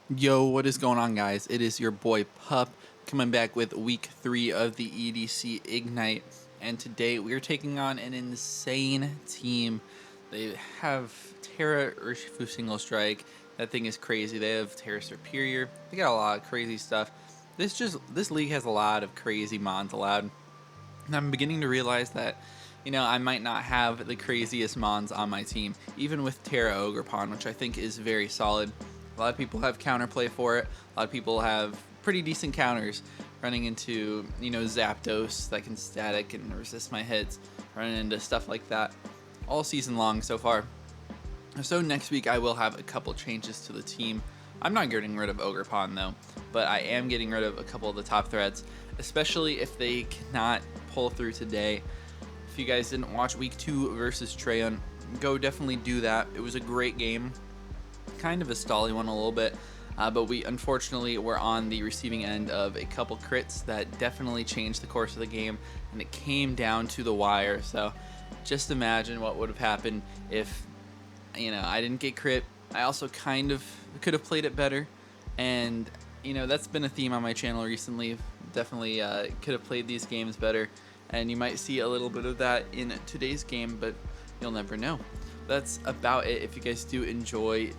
Yo, what is going on, guys? It is your boy Pup coming back with week 3 of the EDC Ignite, and today we are taking on an insane team. They have Tera Urshifu single strike. That thing is crazy. They have Tera Superior. They got a lot of crazy stuff. This league has a lot of crazy mons allowed. And I'm beginning to realize that, I might not have the craziest mons on my team, even with Tera Ogrepon, which I think is very solid. A lot of people have counterplay for it. A lot of people have pretty decent counters, running into, Zapdos that can static and resist my hits, running into stuff like that all season long so far. So next week I will have a couple changes to the team. I'm not getting rid of Ogrepon though, but I am getting rid of a couple of the top threats, especially if they cannot pull through today. If you guys didn't watch week 2 versus Treon, go definitely do that. It was a great game. Kind of a stally one a little bit, but we unfortunately were on the receiving end of a couple crits that definitely changed the course of the game, and it came down to the wire. So just imagine what would have happened if I didn't get crit. I also kind of could have played it better, and that's been a theme on my channel recently. Definitely could have played these games better, and you might see a little bit of that in today's game, but you'll never know. That's about it. If you guys do enjoy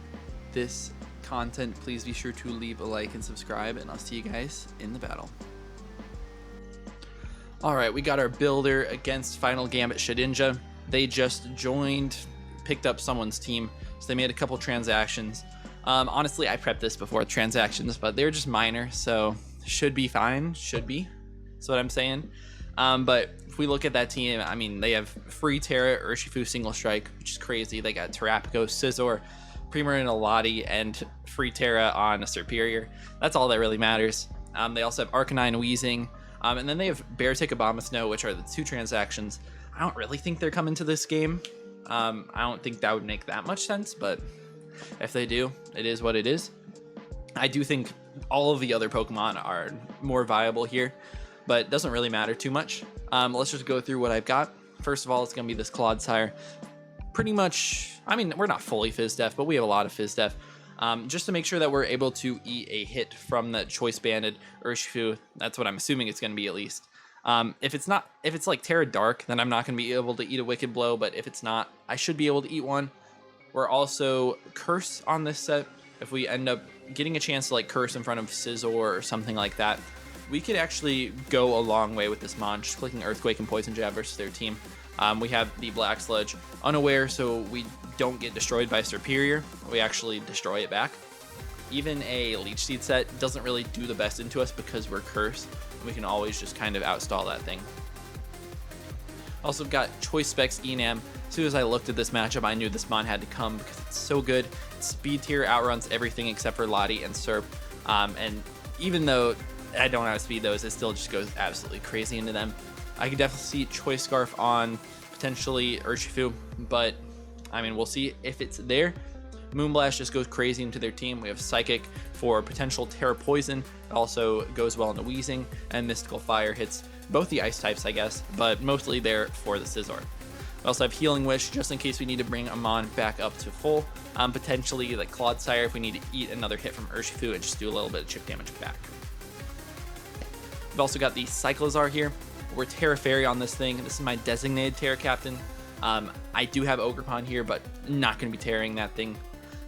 this content, please be sure to leave a like and subscribe, and I'll see you guys in the battle. Alright, we got our builder against Final Gambit Shedinja. They just joined, picked up someone's team, so they made a couple transactions. Honestly, I prepped this before transactions, but they're just minor, so should be fine. Should be. That's what I'm saying. But if we look at that team, I mean, they have free Tera, Urshifu single strike, which is crazy. They got Terapagos, Scizor, Primarina Lottie, and free Tera on a Superior. That's all that really matters. They also have Arcanine, Weezing, and then they have Beartick, Abomasnow, which are the 2 transactions. I don't really think they're coming to this game. I don't think that would make that much sense, but if they do, it is what it is. I do think all of the other Pokemon are more viable here, but it doesn't really matter too much. Let's just go through what I've got. First of all, it's going to be this Clodsire. Pretty much, I mean, we're not fully Fizz Def, but we have a lot of Fizz Def. Just to make sure that we're able to eat a hit from that Choice Banded Urshifu. That's what I'm assuming it's going to be, at least. If it's like Tera Dark, then I'm not going to be able to eat a Wicked Blow, but if it's not, I should be able to eat one. We're also Curse on this set. If we end up getting a chance to like Curse in front of Scizor or something like that, we could actually go a long way with this mon, just clicking Earthquake and Poison Jab versus their team. We have the Black Sludge unaware, so we don't get destroyed by Superior. We actually destroy it back. Even a Leech Seed set doesn't really do the best into us because we're cursed. We can always just kind of outstall that thing. Also got Choice Specs Enam. As soon as I looked at this matchup, I knew this mon had to come because it's so good. Speed tier outruns everything except for Lottie and Serp. And even though I don't have speed those, it still just goes absolutely crazy into them. I could definitely see Choice Scarf on potentially Urshifu, but I mean, we'll see if it's there. Moonblast just goes crazy into their team. We have Psychic for potential Tera Poison. It also goes well into Weezing, and Mystical Fire hits both the ice types, I guess, but mostly there for the Scizor. We also have Healing Wish just in case we need to bring Amon back up to full. Potentially like Clodsire if we need to eat another hit from Urshifu and just do a little bit of chip damage back. We've also got the Cyclizar here. We're Tera Fairy on this thing. This is my designated Tera Captain. I do have Ogrepon here, but not going to be tearing that thing.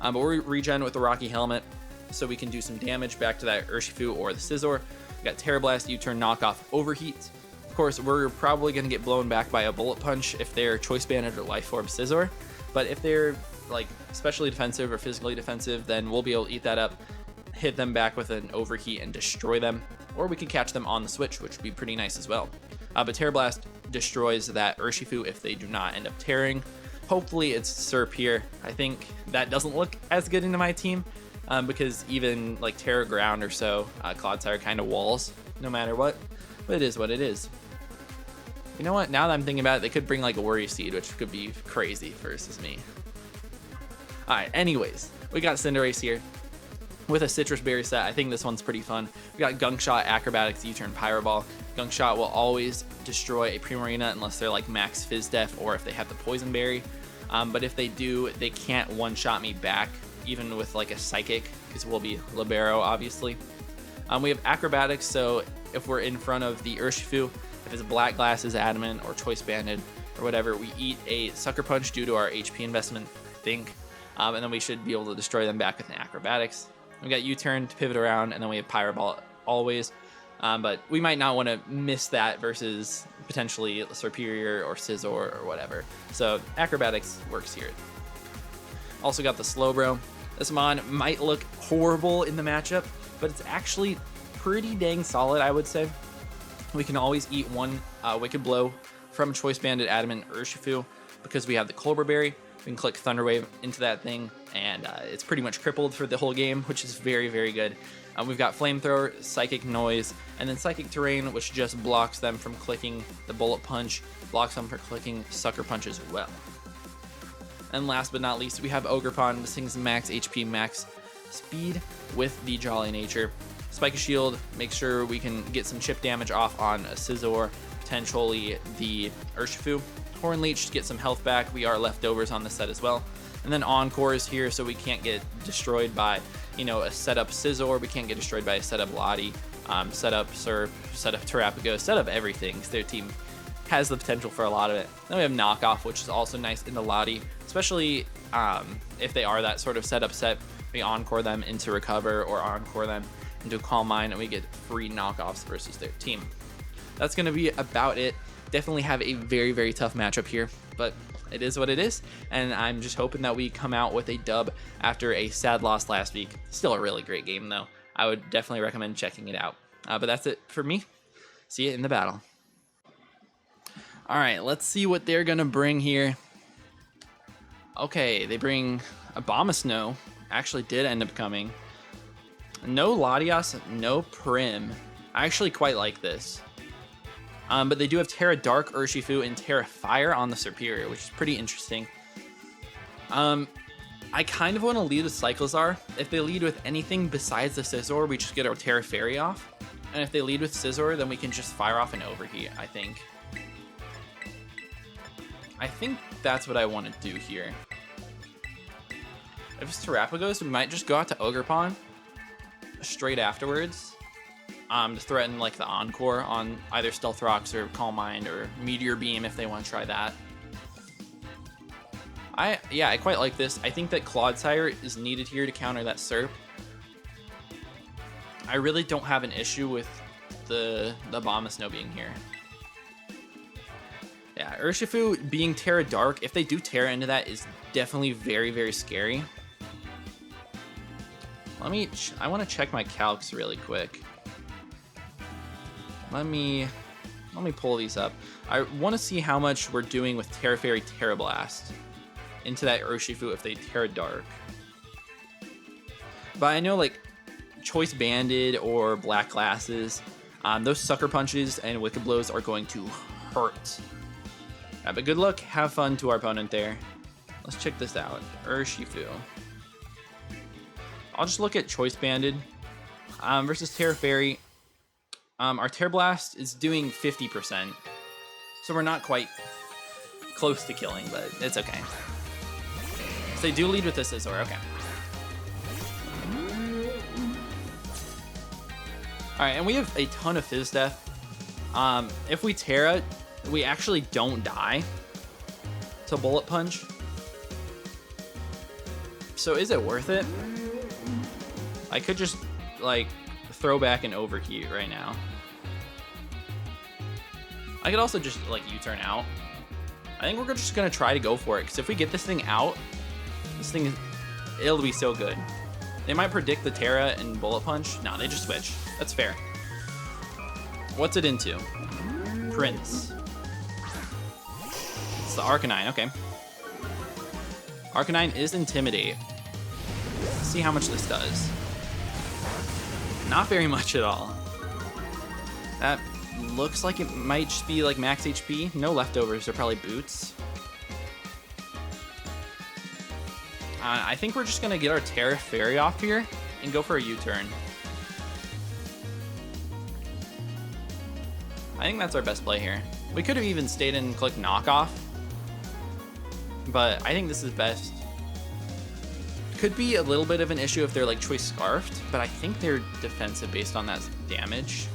But we're regen with the Rocky Helmet, so we can do some damage back to that Urshifu or the Scizor. We got Tera Blast, U-turn, knockoff, overheat. Of course, we're probably going to get blown back by a Bullet Punch if they're Choice Banded or Life Orb Scizor. But if they're like specially defensive or physically defensive, then we'll be able to eat that up, hit them back with an overheat and destroy them. Or we could catch them on the switch, which would be pretty nice as well. But Tera Blast destroys that Urshifu if they do not end up tearing. Hopefully it's Serp here. I think that doesn't look as good into my team because even like Tera Ground or so, Clodsire kind of walls no matter what. But it is what it is. You know what? Now that I'm thinking about it, they could bring like a Worry Seed, which could be crazy versus me. Alright, anyways, we got Cinderace here with a Citrus Berry set. I think this one's pretty fun. We got Gunk Shot, Acrobatics, U-turn, Pyro Ball. Gunk Shot will always destroy a Primarina unless they're like max Fizz Def or if they have the Poison Berry. But if they do, they can't one-shot me back even with like a psychic, because we'll be libero, obviously. We have acrobatics, so if we're in front of the Urshifu, if it's black glasses, adamant, or choice banded, or whatever, we eat a sucker punch due to our HP investment, I think, and then we should be able to destroy them back with an acrobatics. We got U-turn to pivot around, and then we have Pyro Ball always, but we might not want to miss that versus potentially Superior or Scizor or whatever. So acrobatics works here. Also got the Slowbro. This mon might look horrible in the matchup, but it's actually pretty dang solid, I would say. We can always eat one Wicked Blow from Choice Banded Adamant Urshifu because we have the Colbur Berry. We can click Thunder Wave into that thing, and it's pretty much crippled for the whole game, which is very, very good. We've got Flamethrower, Psychic Noise, and then Psychic Terrain, which just blocks them from clicking the Bullet Punch, blocks them from clicking Sucker Punch as well. And last but not least, we have Ogerpon. This thing's max HP, max speed with the Jolly Nature. Spike Shield, make sure we can get some chip damage off on a Scizor, potentially the Urshifu. Horn Leech to get some health back. We are leftovers on the set as well. And then Encore is here so we can't get destroyed by, a setup Scizor. We can't get destroyed by a setup Lottie, setup Surf, setup Terrapago, setup everything. Their team has the potential for a lot of it. Then we have Knockoff, which is also nice in the Lottie, especially if they are that sort of setup set. We Encore them into Recover or Encore them into Calm Mind, and we get free knockoffs versus their team. That's going to be about it. Definitely have a very, very tough matchup here, but it is what it is, and I'm just hoping that we come out with a dub after a sad loss last week. Still a really great game, though. I would definitely recommend checking it out. But that's it for me. See you in the battle. All right, let's see what they're going to bring here. Okay, they bring Abomasnow. Actually did end up coming. No Latias, no Prim. I actually quite like this. But they do have Tera Dark Urshifu and Tera Fire on the Superior, which is pretty interesting. I kind of want to lead with Cyclizar. If they lead with anything besides the Scizor, we just get our Tera Fairy off. And if they lead with Scizor, then we can just fire off an Overheat, I think. I think that's what I want to do here. If it's Terrapagos, we might just go out to Ogerpon straight afterwards. To threaten like the Encore on either Stealth Rocks or Calm Mind or Meteor Beam if they want to try that. I quite like this. I think that Clodsire is needed here to counter that Serp. I really don't have an issue with the Abomasnow being here. Yeah, Urshifu being Tera Dark, if they do Tera into that, is definitely very, very scary. I want to check my calcs really quick. Let me pull these up. I want to see how much we're doing with Tera Fairy, Tera Blast into that Urshifu if they Tera Dark. But I know like Choice Banded or Black Glasses, those Sucker Punches and Wicked Blows are going to hurt. But good luck, have fun to our opponent there. Let's check this out. Urshifu. I'll just look at Choice Banded versus Tera Fairy. Our Tera Blast is doing 50%, so we're not quite close to killing, but it's okay. So they do lead with this Scizor, okay. Alright, and we have a ton of Fizz Death. If we Tera, we actually don't die to Bullet Punch. So is it worth it? I could just, like, throw back an Overheat right now. I could also just, like, U-turn out. I think we're just going to try to go for it, because if we get this thing out, it'll be so good. They might predict the Tera and Bullet Punch. No, they just switch. That's fair. What's it into? Prince. It's the Arcanine, okay. Arcanine is Intimidate. Let's see how much this does. Not very much at all. That looks like it might just be like max HP. No leftovers, they're probably boots. I think we're just gonna get our Tera Fairy off here and go for a U-turn. I think that's our best play here. We could have even stayed and clicked Knockoff, but I think this is best. Could be a little bit of an issue if they're like Choice Scarfed, but I think they're defensive based on that damage.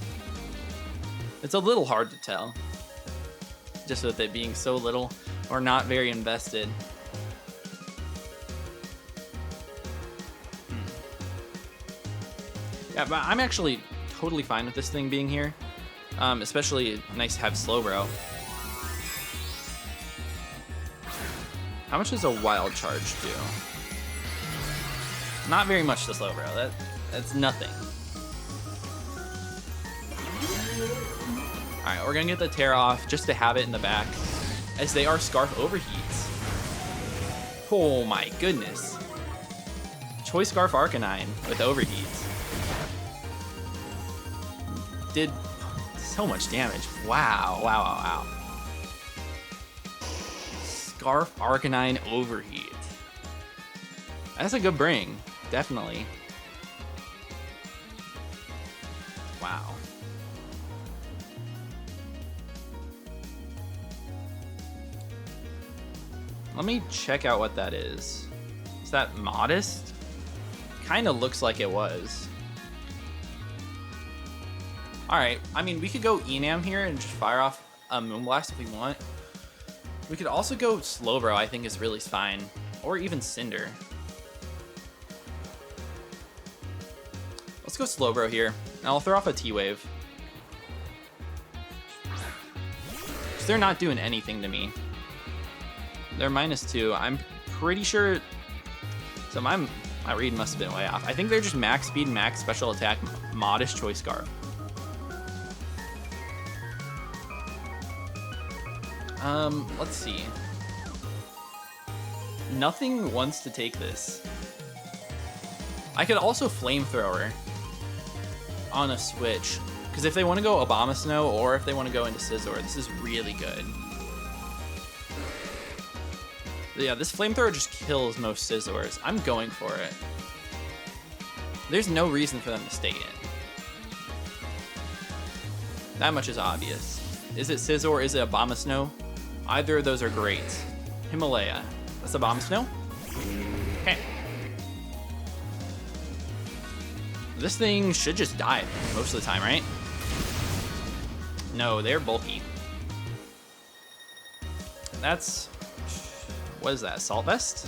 It's a little hard to tell, just with it being so little or not very invested. Yeah, but I'm actually totally fine with this thing being here. Especially nice to have Slowbro. How much does a Wild Charge do? Not very much to Slowbro. That's nothing. Alright, we're gonna get the Tera off just to have it in the back, as they are Scarf Overheats. Oh my goodness. Choice Scarf Arcanine with Overheats. Did so much damage. Wow, wow, wow, wow. Scarf Arcanine Overheat. That's a good bring, definitely. Wow. Let me check out what that is. Is that Modest? Kind of looks like it was. Alright, I mean, we could go Enam here and just fire off a Moonblast if we want. We could also go Slowbro, I think is really fine. Or even Cinder. Let's go Slowbro here. And I'll throw off a T-Wave. Because they're not doing anything to me. They're -2. I'm pretty sure... So my read must have been way off. I think they're just max speed, max special attack, Modest Choice Scarf. Let's see. Nothing wants to take this. I could also Flamethrower on a switch, because if they want to go Abomasnow or if they want to go into Scizor, this is really good. But yeah, this Flamethrower just kills most Scizors. I'm going for it. There's no reason for them to stay in. That much is obvious. Is it Scizor? Is it Abomasnow? Either of those are great. Himalaya. That's Abomasnow? Okay. This thing should just die most of the time, right? No, they're bulky. That's... What is that? Assault Vest?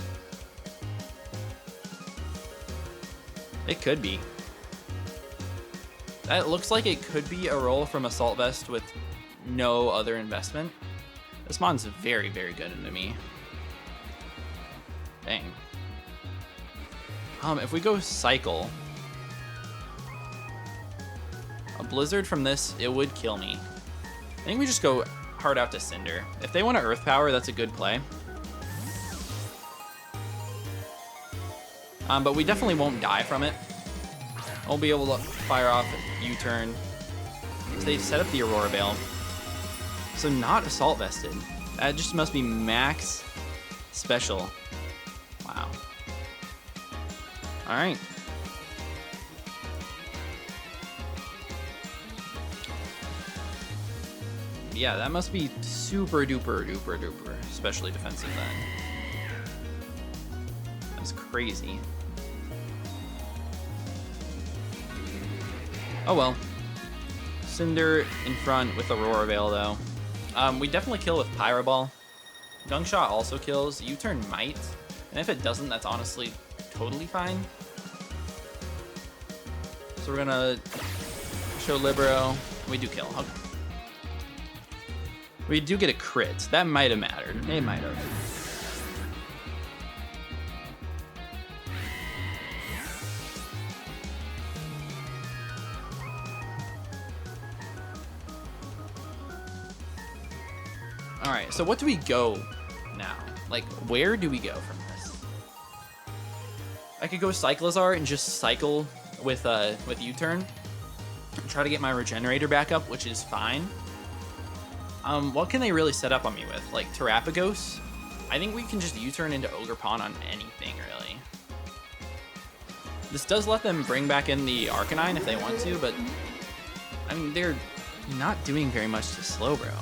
It could be. That looks like it could be a roll from Assault Vest with no other investment. This mon's very, very good into me. Dang. If we go Cycle, a Blizzard from this, it would kill me. I think we just go hard out to Cinder. If they want to Earth Power, that's a good play. But we definitely won't die from it. We'll be able to fire off a U-turn. So they set up the Aurora Veil. So not Assault Vested. That just must be max special. Wow. Alright. Yeah, that must be super duper duper duper especially defensive then. That's crazy. Oh well. Cinder in front with Aurora Veil though. We definitely kill with Pyro Ball. Gung Shot also kills. U-turn might. And if it doesn't, that's honestly totally fine. So we're gonna show Libero. We do kill. Okay. We do get a crit. That might have mattered. It might have. Alright, so what do we go now? Like, where do we go from this? I could go Cyclizar and just cycle with U-turn. And try to get my Regenerator back up, which is fine. What can they really set up on me with? Like, Terapagos? I think we can just U-turn into Ogerpon on anything, really. This does let them bring back in the Arcanine if they want to, but... I mean, they're not doing very much to Slowbro.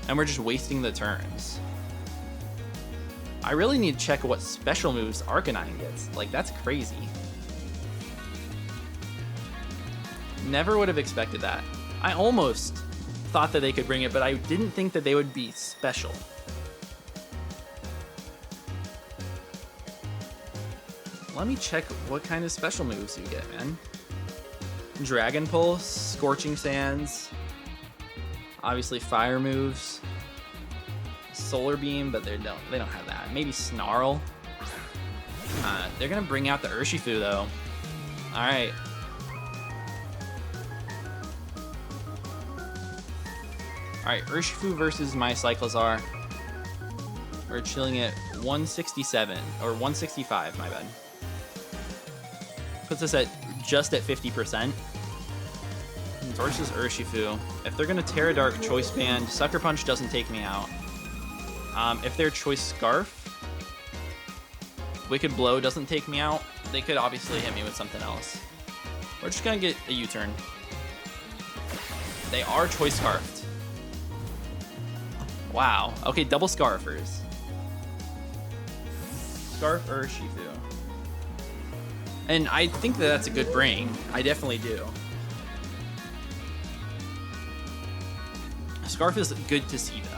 And we're just wasting the turns. I really need to check what special moves Arcanine gets. Like, that's crazy. Never would have expected that. I almost thought that they could bring it, but I didn't think that they would be special. Let me check what kind of special moves you get, man. Dragon Pulse, Scorching Sands, obviously fire moves, Solar Beam, but they don't have that. Maybe Snarl. They're gonna bring out the Urshifu though. All right. All right, Urshifu versus my Cyclizar. We're chilling at 167 or 165. My bad. Puts us at just at 50%. Versus Urshifu. If they're gonna Tera Dark, Choice Band, Sucker Punch doesn't take me out. If they're Choice Scarf, Wicked Blow doesn't take me out. They could obviously hit me with something else. We're just gonna get a U-turn. They are Choice Scarfed. Wow. Okay, double Scarfers. Scarf Urshifu. And I think that that's a good bring. I definitely do. Scarf is good to see though.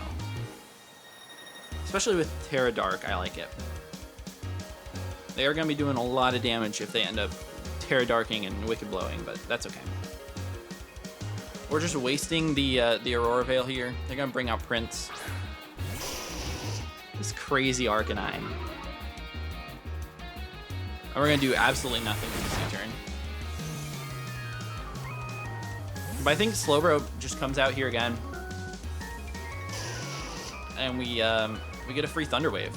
Especially with Tera Dark, I like it. They are going to be doing a lot of damage if they end up Tera Darking and Wicked Blowing, but that's okay. We're just wasting the Aurora Veil here. They're going to bring out Prince. This crazy Arcanine. And we're going to do absolutely nothing with this U-turn. But I think Slowbro just comes out here again. And we get a free Thunder Wave.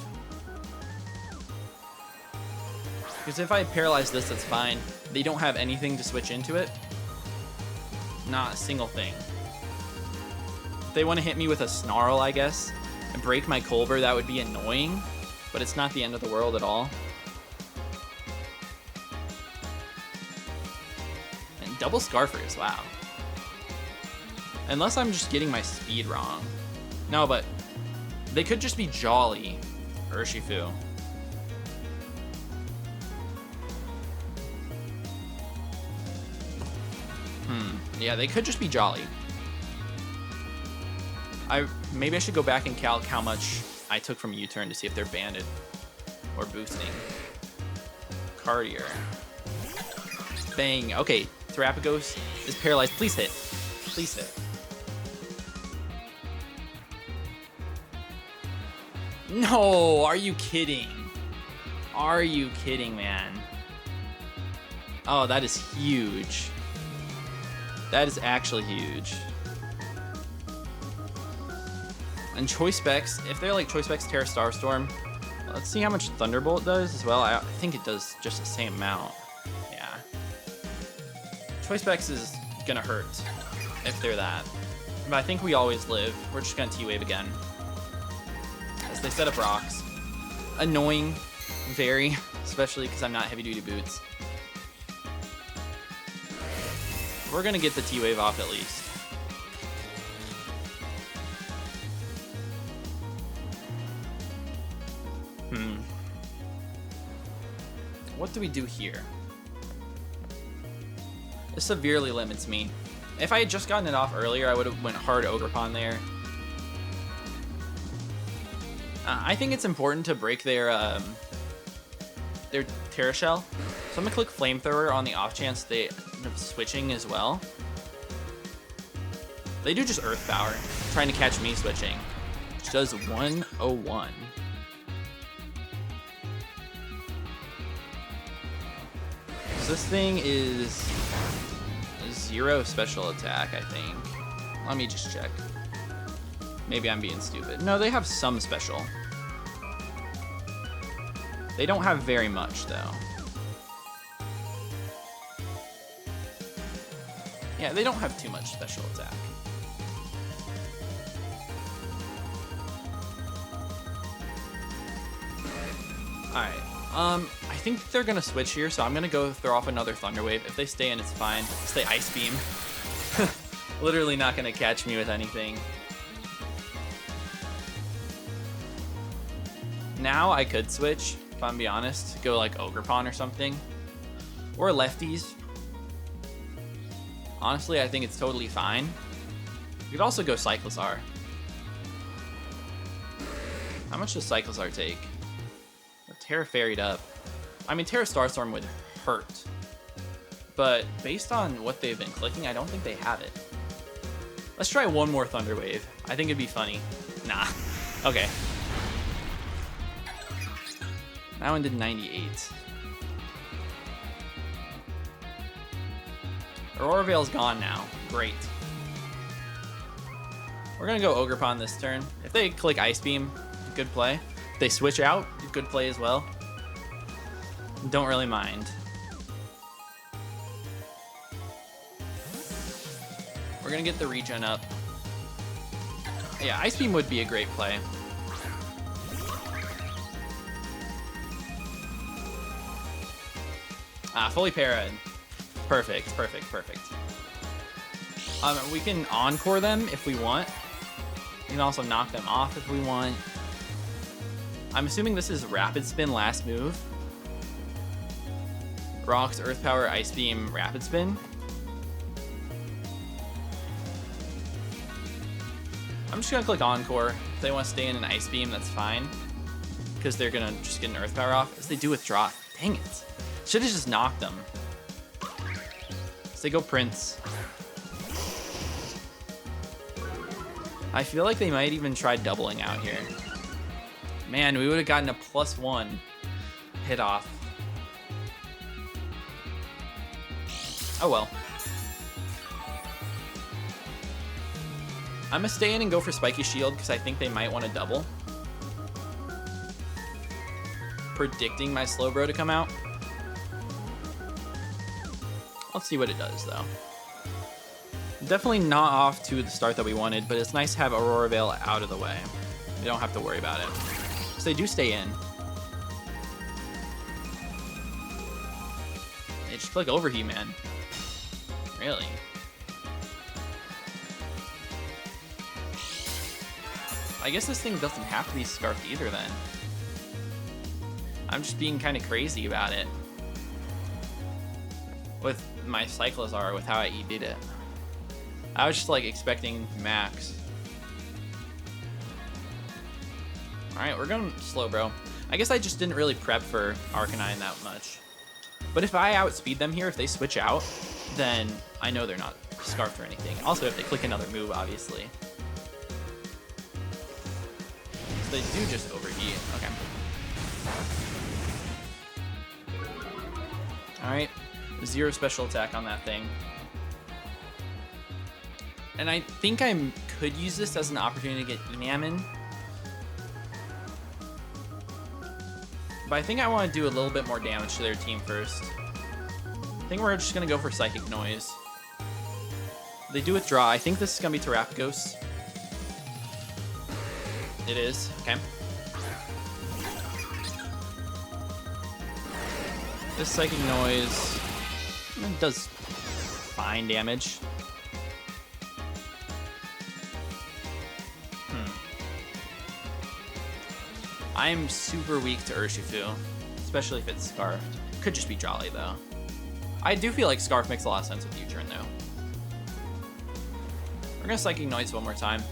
Because if I paralyze this, that's fine. They don't have anything to switch into it. Not a single thing. If they want to hit me with a Snarl, I guess, and break my Culver, that would be annoying. But it's not the end of the world at all. And double Scarfers, wow. Unless I'm just getting my speed wrong. No, but they could just be Jolly Urshifu. Yeah, they could just be Jolly. Maybe I should go back and calc how much I took from U-turn to see if they're banded or boosting. Cartier. Bang. Okay, Therapagos is paralyzed. Please hit. Please hit. No, are you kidding? Are you kidding, man? Oh, that is huge. That is actually huge. And Choice Specs, if they're like Choice Specs, Tera Starstorm, let's see how much Thunderbolt does as well. I think it does just the same amount. Yeah. Choice Specs is gonna hurt if they're that. But I think we always live. We're just gonna T-Wave again. As they set up rocks. Annoying, very, especially because I'm not heavy duty boots. We're gonna get the T-Wave off at least. What do we do here? This severely limits me. If I had just gotten it off earlier, I would have went hard Ogerpon there. I think it's important to break their Tera Shell. So I'm gonna click Flamethrower on the off chance they end up switching as well. They do just Earth Power, trying to catch me switching, which does 101. So this thing is 0 special attack, I think. Let me just check. Maybe I'm being stupid. No, they have some special. They don't have very much, though. Yeah, they don't have too much special attack. Alright, I think they're gonna switch here, so I'm gonna go throw off another Thunder Wave. If they stay in, it's fine. Stay Ice Beam. Literally not gonna catch me with anything. Now I could switch, if I'm be honest. Go like Ogerpon or something. Or lefties. Honestly, I think it's totally fine. You could also go Cyclizar. How much does Cyclizar take? Tera Fairyed up. I mean, Tera Starstorm would hurt. But based on what they've been clicking, I don't think they have it. Let's try one more Thunder Wave. I think it'd be funny. Nah. Okay. That one did 98. Aurora Veil's gone now. Great. We're gonna go Ogerpon this turn. If they click Ice Beam, good play. If they switch out, good play as well. Don't really mind. We're gonna get the regen up. Yeah, Ice Beam would be a great play. Fully parried. Perfect, perfect, perfect. We can Encore them if we want. We can also knock them off if we want. I'm assuming this is Rapid Spin last move. Rocks, Earth Power, Ice Beam, Rapid Spin. I'm just gonna click Encore. If they want to stay in an Ice Beam, that's fine. Because they're gonna just get an Earth Power off. As they do withdraw. Dang it. Should have just knocked them. So they go Prince. I feel like they might even try doubling out here. Man, we would have gotten a +1 hit off. Oh well. I'm gonna stay in and go for Spiky Shield because I think they might want to double. Predicting my Slowbro to come out. Let's see what it does though. Definitely not off to the start that we wanted, but it's nice to have Aurora Veil out of the way. We don't have to worry about it. So they do stay in. They just click Overheat, man. Really? I guess this thing doesn't have to be Scarfed either then. I'm just being kind of crazy about it. With my Cyclizar, with how I ED'd it. I was just like expecting max. Alright, we're going slow, bro. I guess I just didn't really prep for Arcanine that much. But if I outspeed them here, if they switch out, then I know they're not Scarfed or anything. Also, if they click another move, obviously. So they do just overheat. Okay. Alright. 0 special attack on that thing. And I think I could use this as an opportunity to get Enam in. But I think I want to do a little bit more damage to their team first. I think we're just going to go for Psychic Noise. They do withdraw. I think this is going to be Terapagos. It is. Okay. This Psychic Noise does fine damage. I'm super weak to Urshifu, especially if it's Scarfed. Could just be Jolly, though. I do feel like Scarf makes a lot of sense with U-turn, though. We're gonna Psychic Noise one more time.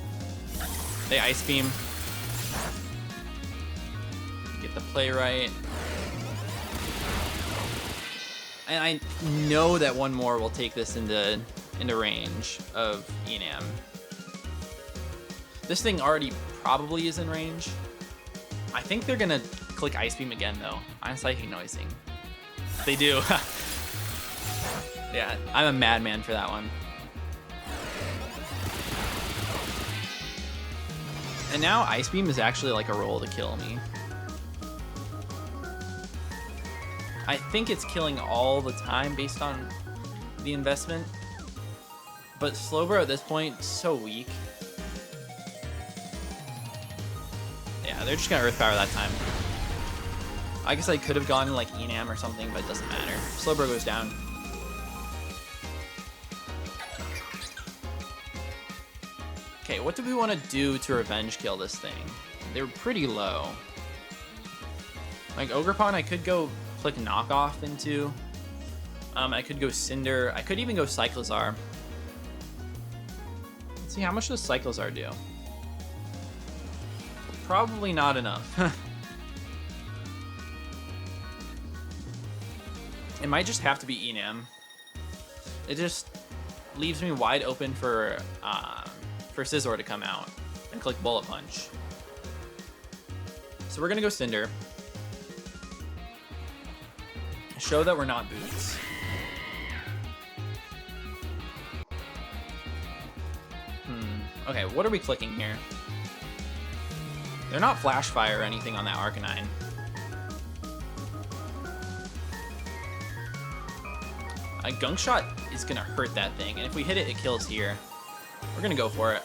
They Ice Beam. Get the play right. And I know that one more will take this into range of Enam. This thing already probably is in range. I think they're gonna click Ice Beam again, though. I'm Psychic Noising. They do. Yeah, I'm a madman for that one. And now Ice Beam is actually like a roll to kill me. I think it's killing all the time based on the investment. But Slowbro at this point is so weak. Yeah, they're just gonna Earth Power that time. I guess I could have gone like Enam or something, but it doesn't matter. Slowbro goes down. Okay, what do we want to do to revenge kill this thing? They're pretty low. Like Ogerpon, I could go click knockoff into. I could go Cinder. I could even go Cyclizar. Let's see, how much does Cyclizar do? Probably not enough. It might just have to be Enam. It just leaves me wide open for Scizor to come out and click Bullet Punch. So we're gonna go Cinder. Show that we're not Boots. Okay, what are we clicking here? They're not Flash Fire or anything on that Arcanine. A Gunk Shot is gonna hurt that thing, and if we hit it, it kills here. We're gonna go for it.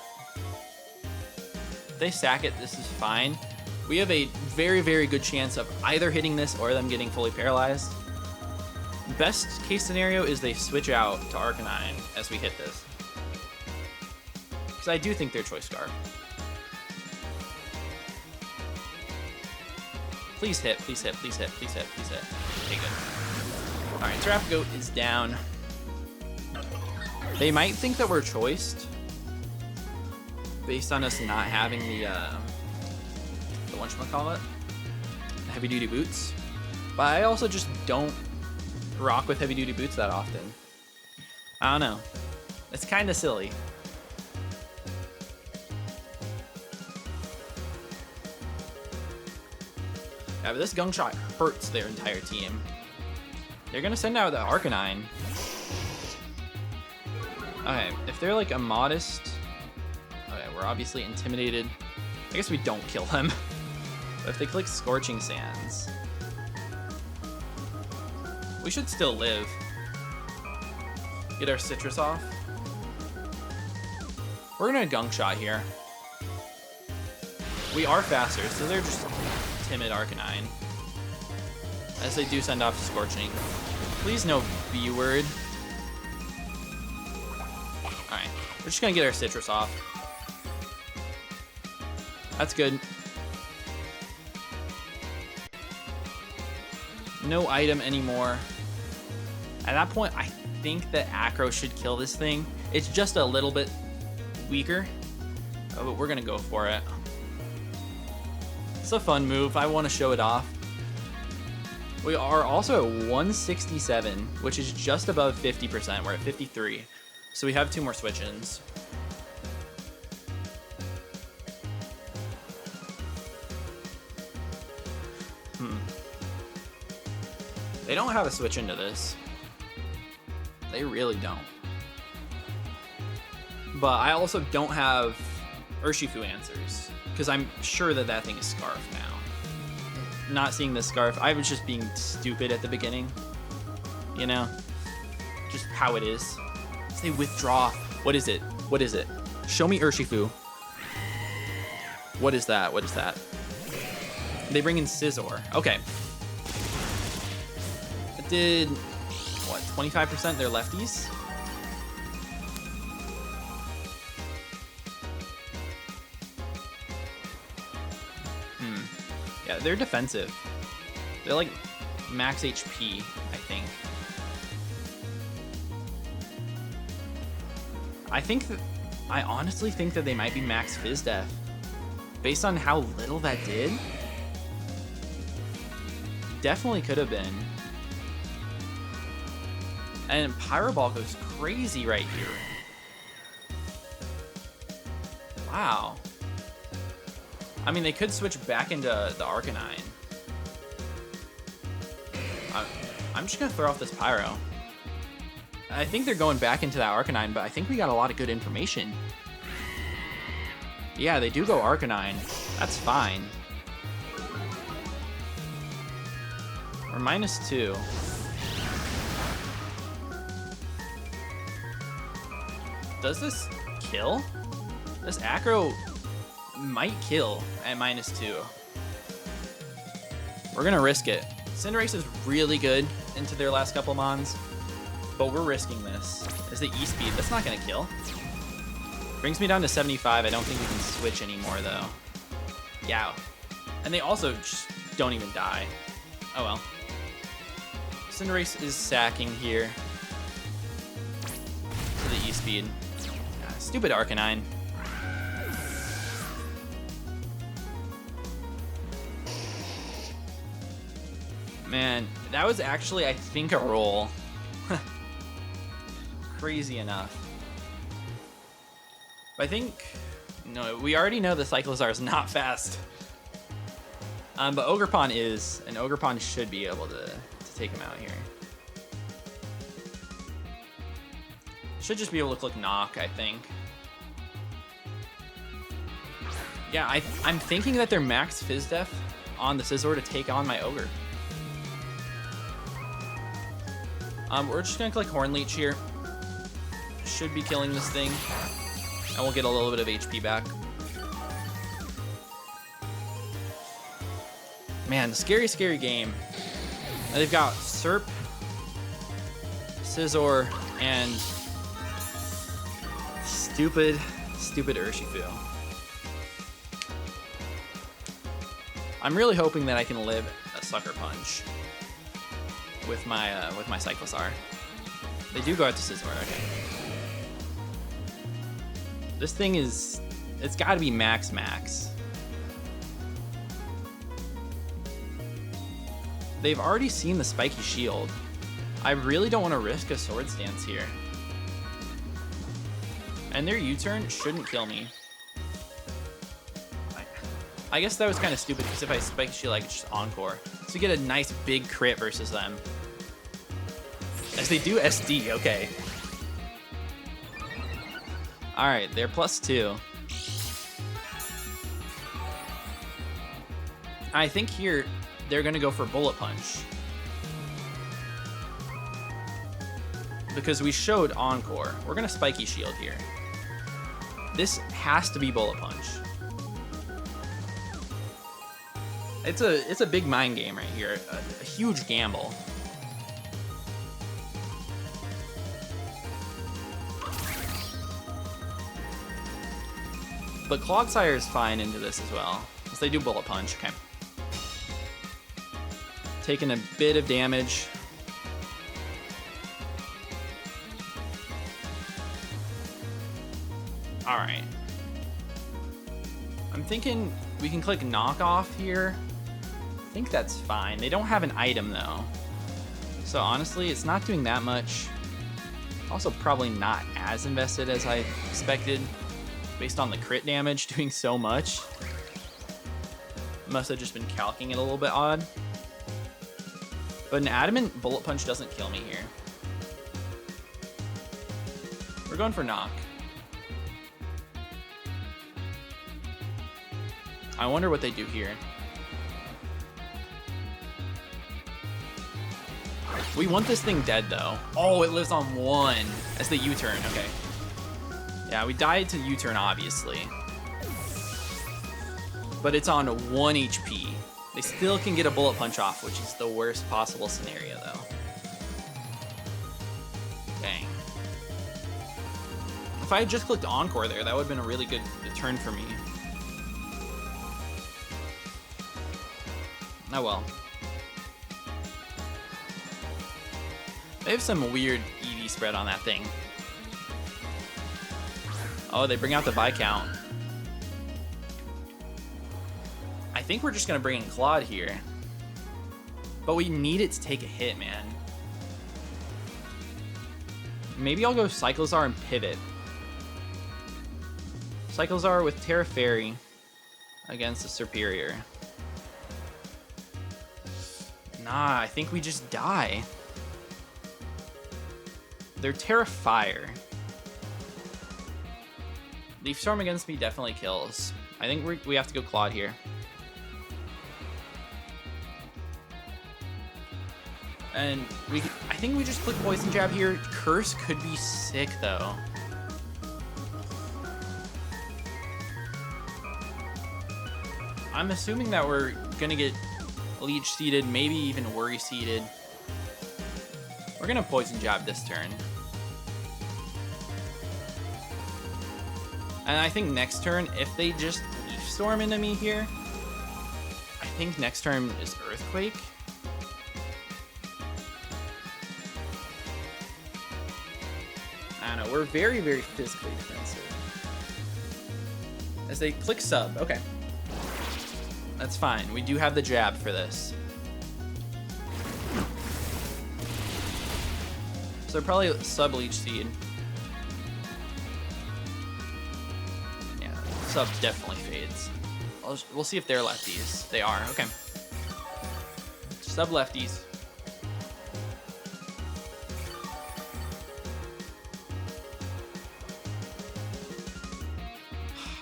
If they sack it, this is fine. We have a very, very good chance of either hitting this or them getting fully paralyzed. Best case scenario is they switch out to Arcanine as we hit this. Because I do think they're Choice Scarf. Please hit, please hit, please hit, please hit, please hit. Okay, good. Alright, Terragoat is down. They might think that we're choiced based on us not having the whatchamacallit, the heavy duty boots. But I also just don't rock with heavy duty boots that often. I don't know. It's kind of silly. Yeah, but this Gunk Shot hurts their entire team. They're gonna send out the Arcanine. Okay, if they're like a modest... Okay, we're obviously intimidated. I guess we don't kill them. But if they click Scorching Sands... we should still live. Get our Citrus off. We're gonna Gunk Shot here. We are faster, so they're just timid Arcanine. As they do send off Scorching. Please no B-word. Alright, we're just gonna get our Citrus off. That's good. No item anymore. At that point, I think that Acro should kill this thing. It's just a little bit weaker, but we're gonna go for it. It's a fun move. I want to show it off. We are also at 167, which is just above 50%. We're at 53. So we have 2 more switch-ins. They don't have a switch into this. They really don't. But I also don't have Urshifu answers, because I'm sure that that thing is Scarf now. Not seeing the Scarf, I was just being stupid at the beginning. You know? Just how it is. Say withdraw. What is it? What is it? Show me Urshifu. What is that? What is that? They bring in Scizor. Okay. It did, what, 25%? They're lefties? Yeah, they're defensive. They're like max HP, I think. I honestly think that they might be max Fizz Def. Based on how little that did. Definitely could have been. And Pyro Ball goes crazy right here. Wow. I mean, they could switch back into the Arcanine. I'm just going to throw off this Pyro. I think they're going back into that Arcanine, but I think we got a lot of good information. Yeah, they do go Arcanine. That's fine. We're -2. Does this kill? This Acro might kill at -2. We're gonna risk it. Cinderace is really good into their last couple mons, but we're risking this. Is the E-Speed? That's not gonna kill. Brings me down to 75. I don't think we can switch anymore though. Yeah. And they also just don't even die. Oh well. Cinderace is sacking here to the E-Speed. Stupid Arcanine. Man, that was actually, I think, a roll. Crazy enough. But I think, no, we already know the Cyclizar is not fast. But Ogerpon is, and Ogerpon should be able to take him out here. Should just be able to click Knock, I think. Yeah, I'm thinking that they're max Fizz Def on the Scizor to take on my Ogre. We're just gonna click Horn Leech here. Should be killing this thing. And we'll get a little bit of HP back. Man, scary, scary game. Now they've got Serp, Scizor, and stupid Urshifu. I'm really hoping that I can live a Sucker Punch with my Cyclizar. They do go out to Scizor, okay. This thing is, it's gotta be max. They've already seen the Spiky Shield. I really don't want to risk a Sword Stance here. And their U-turn shouldn't kill me. I guess that was kind of stupid because if I Spiky Shield, I could just Encore. So you get a nice big crit versus them. As they do SD, okay. Alright, they're +2. I think here they're gonna go for Bullet Punch. Because we showed Encore. We're gonna Spiky Shield here. This has to be Bullet Punch. It's a big mind game right here. A huge gamble. But Clodsire is fine into this as well, because they do Bullet Punch. Okay. Taking a bit of damage. Alright. I'm thinking we can click Knock Off here. I think that's fine. They don't have an item though. So honestly, it's not doing that much. Also probably not as invested as I expected. Based on the crit damage doing so much. Must have just been calcing it a little bit odd. But an Adamant Bullet Punch doesn't kill me here. We're going for Knock. I wonder what they do here. We want this thing dead though. Oh, it lives on 1 as the U-turn, okay. Yeah, we died to U-turn, obviously. But it's on 1 HP. They still can get a Bullet Punch off, which is the worst possible scenario, though. Dang. If I had just clicked Encore there, that would have been a really good turn for me. Oh well. They have some weird EV spread on that thing. Oh, they bring out the Viscount. I think we're just going to bring in Claude here. But we need it to take a hit, man. Maybe I'll go Cyclizar and pivot. Cyclizar with Tera Fairy against the Superior. Nah, I think we just die. They're Tera Fire. Leaf Storm against me definitely kills. I think we have to go Claude here. And I think we just click Poison Jab here. Curse could be sick though. I'm assuming that we're gonna get Leech seeded, maybe even Worry seeded. We're gonna Poison Jab this turn. And I think next turn, if they just Leaf Storm into me here, I think next turn is Earthquake. I don't know. We're very, very physically defensive. As they click sub. Okay. That's fine. We do have the jab for this. So they're probably sub leech seed. Yeah, sub definitely fades. We'll see if they're lefties. They are. Okay. Sub lefties.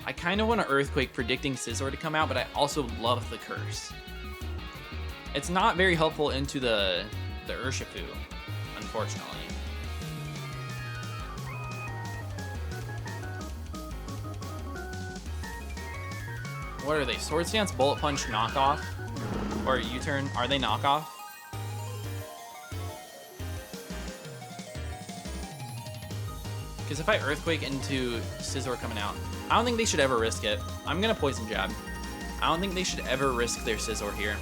I kind of want an Earthquake predicting Scizor to come out, but I also love the Curse. It's not very helpful into the Urshifu, unfortunately. What are they? Sword Stance, Bullet Punch, knockoff? Or U-turn? Are they knockoff? Because if I Earthquake into Scizor coming out, I don't think they should ever risk it. I'm going to Poison Jab. I don't think they should ever risk their Scizor here.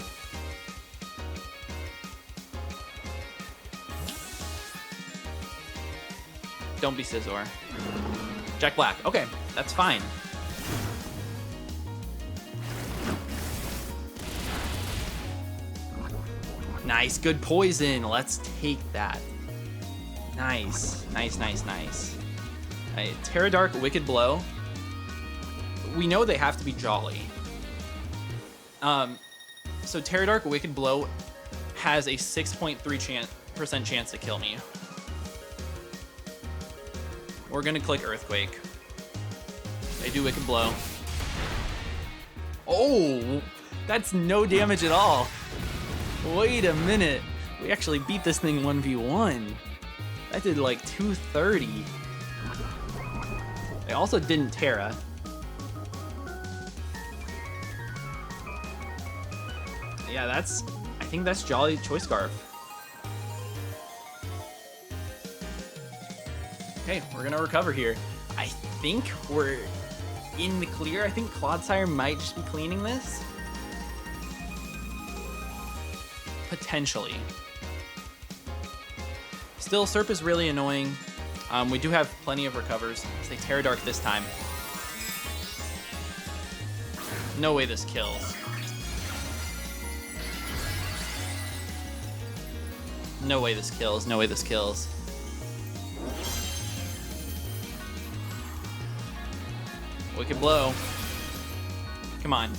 Don't be Scizor. Jack Black. Okay, that's fine. Nice, good poison. Let's take that. Nice, nice, nice, nice. Right, Tera Dark, Wicked Blow. We know they have to be Jolly. So Tera Dark, Wicked Blow has a 6.3% chance to kill me. We're gonna click Earthquake. They do Wicked Blow. Oh, that's no damage at all. Wait a minute. We actually beat this thing 1v1. That did like 230. They also didn't Tera. Yeah, I think that's Jolly Choice Scarf. Okay, we're gonna recover here. I think we're in the clear. I think Clodsire might just be cleaning this. Potentially. Still, Serp is really annoying. We do have plenty of recovers. Say Tera Dark this time. No way this kills. No way this kills. No way this kills. Wicked Blow. Come on.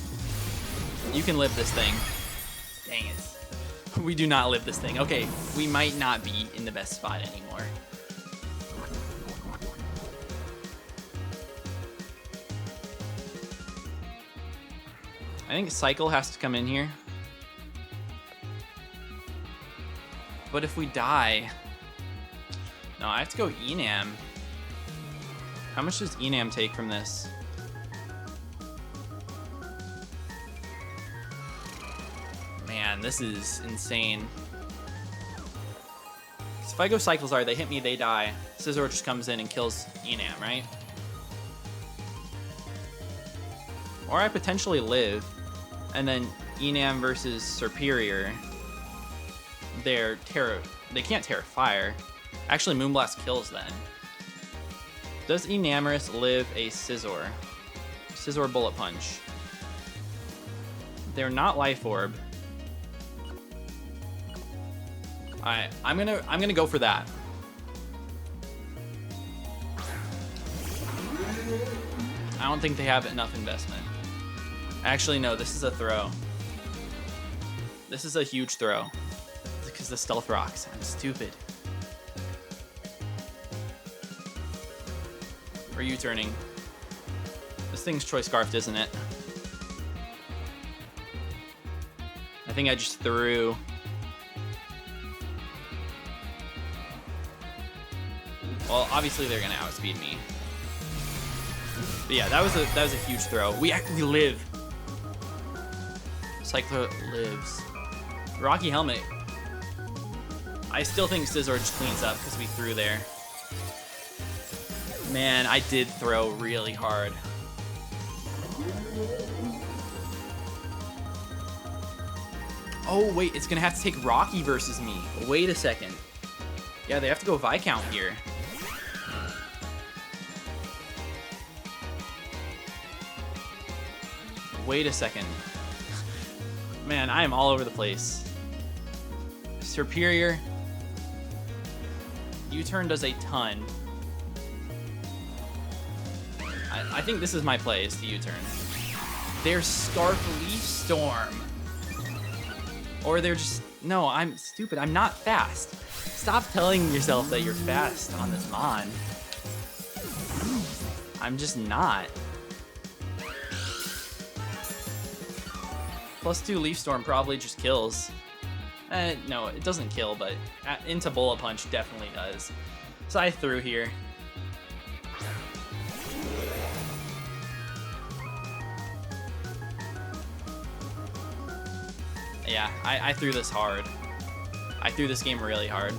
You can live this thing. Dang it. We do not live this thing. Okay, we might not be in the best spot anymore. I think Cycle has to come in here. But if we die... No, I have to go Enam. How much does Enam take from this? Man, this is insane. If I go Cyclezar, they hit me, they die. Scizor just comes in and kills Enam, right? Or I potentially live, and then Enam versus Superior. They can't Tera Fire. Actually, Moonblast kills then. Does Enamorous live a Scizor? Scizor Bullet Punch. They're not Life Orb. Alright, I'm gonna go for that. I don't think they have enough investment. Actually, no, this is a throw. This is a huge throw. Because the Stealth Rocks. I'm stupid. Or U-turning. This thing's Choice Scarfed, isn't it? I think I just threw... Well, obviously they're gonna outspeed me. But yeah, that was a huge throw. We live. Cycler lives. Rocky Helmet. I still think Scizor just cleans up because we threw there. Man, I did throw really hard. Oh wait, it's gonna have to take Rocky versus me. Wait a second. Yeah, they have to go Viscount here. wait a second. Man, I am all over the place. Superior. U-turn does a ton. I think this is my play, is to U-turn. There's Scarf Leaf Storm. Or they're just... No, I'm stupid. I'm not fast. Stop telling yourself that you're fast on this Mon. I'm just not. +2 Leaf Storm probably just kills. No, it doesn't kill, but into Bullet Punch definitely does. So I threw here. Yeah, I threw this hard. I threw this game really hard.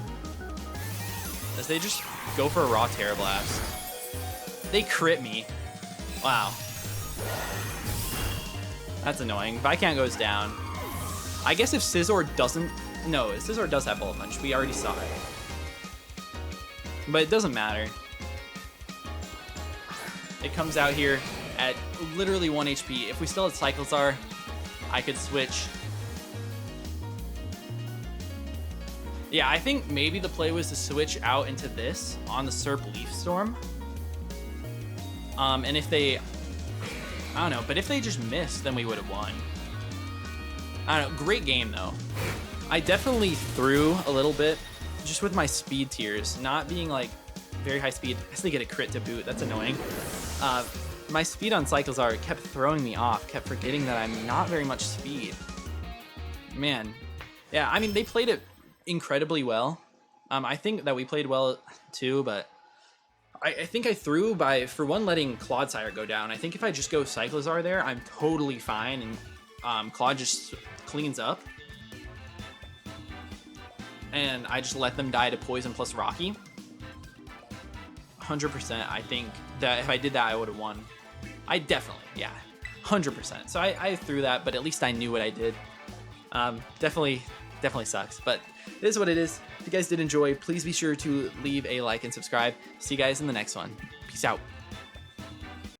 As they just go for a raw Tera Blast. They crit me. Wow. That's annoying. Viscount goes down. I guess if Scizor doesn't... No, Scizor does have Bullet Punch. We already saw it. But it doesn't matter. It comes out here at literally 1 HP. If we still had Cyclizar, I could switch. Yeah, I think maybe the play was to switch out into this on the Serp Leaf Storm. And if they... I don't know, but if they just missed, then we would have won. I don't know, great game though. I definitely threw a little bit just with my speed tiers, not being like very high speed. I guess they get a crit to boot, that's annoying. My speed on Cyclizar kept throwing me off, kept forgetting that I'm not very much speed. Man, yeah, I mean, they played it incredibly well. I think that we played well too, but I think I threw by, for one, letting Clodsire go down. I think if I just go Cyclizar there, I'm totally fine, and Claude just cleans up. And I just let them die to Poison plus Rocky. 100%, I think that if I did that, I would have won. I definitely, yeah, 100%. So I threw that, but at least I knew what I did. Definitely sucks, but it is what it is. If you guys did enjoy, please be sure to leave a like and subscribe. See you guys in the next one. Peace out.